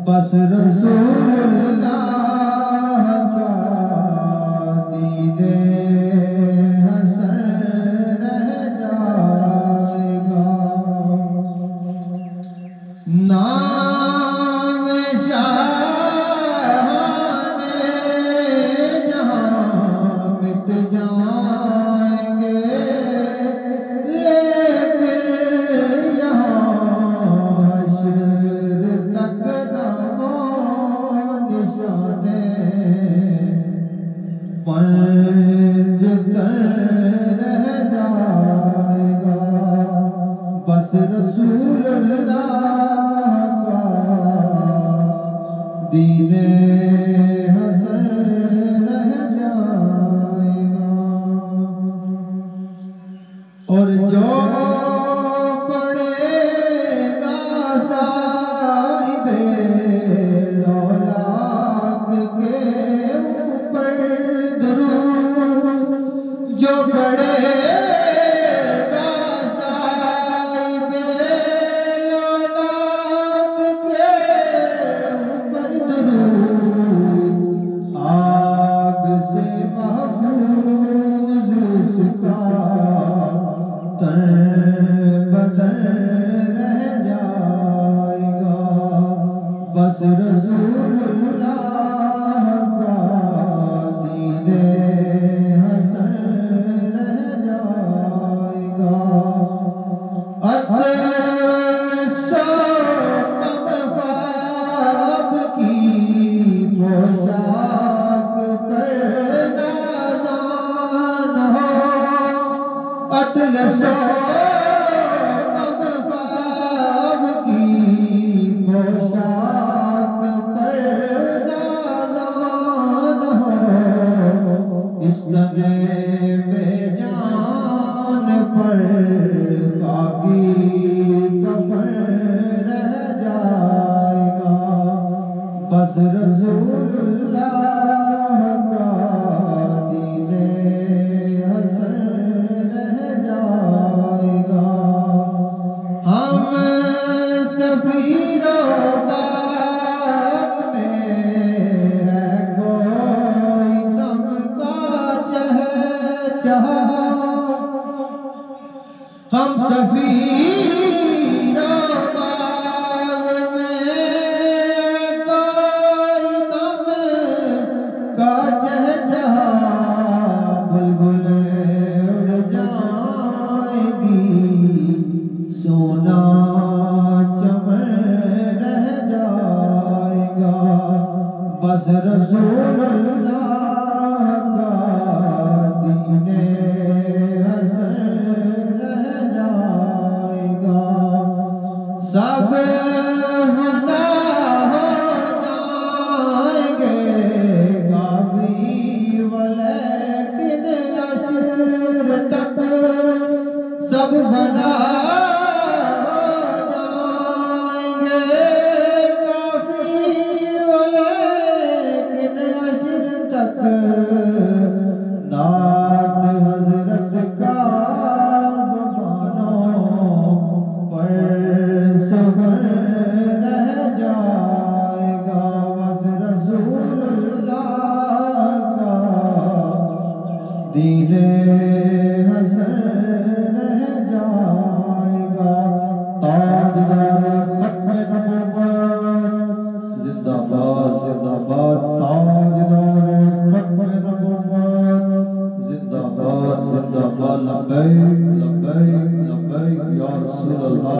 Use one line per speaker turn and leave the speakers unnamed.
बस रसूलुल्लाह का दीने हसन रह जाएगा। नाम शाहाने जहां मिट जाएंगे, लेकिन यहाँ हश्र तक निशाने पंज रह जाएगा। बस रसूलुल्लाह का दीने हसन रह जाएगा। और जो पड़ेगा साहिबे रौलाक के ऊपर दुरूद, जो पड़ेगा साहिबे रौलाक के ऊपर दुरूद, आग से महफूज उसका तन बदन रह जाएगा। बस रसूलुल्लाह का दीने हसन रह जाएगा। ख्वाब की पोशाक पर नादान हो, अतलस ख्वाब की पोशाक पर नादान हो, इस तने बेजान पर काफी कफन रह जाएगा। बस रसूलुल्लाह का दीने हसन रह जाएगा। हम सफीरों बाग में है कोई दम का चहचहा, हम सफीरों बाग में कोई दम का चहचहा, बुलबुलें उड़ जाएगी, सोना चमन रह जाएगा। बस रसूलुल्लाह का दीने हसन रह जाएगा। सब फना हो जाएंगे काफी, वलेकिन अशर तक सब फना हो जाएंगे काफी, वलेकिन अशर तक नात हजरत का ज़ुबानों पर सुबह रह जाएगा। बस रसूलुल्लाह का दीने हसन रह जाएगा। ताजदार खत्म नबुव्वत जिंदाबाद जिंदाबाद, ताजदार खत्म नबुव्वत जिंदाबाद जिंदाबाद। लब्बैक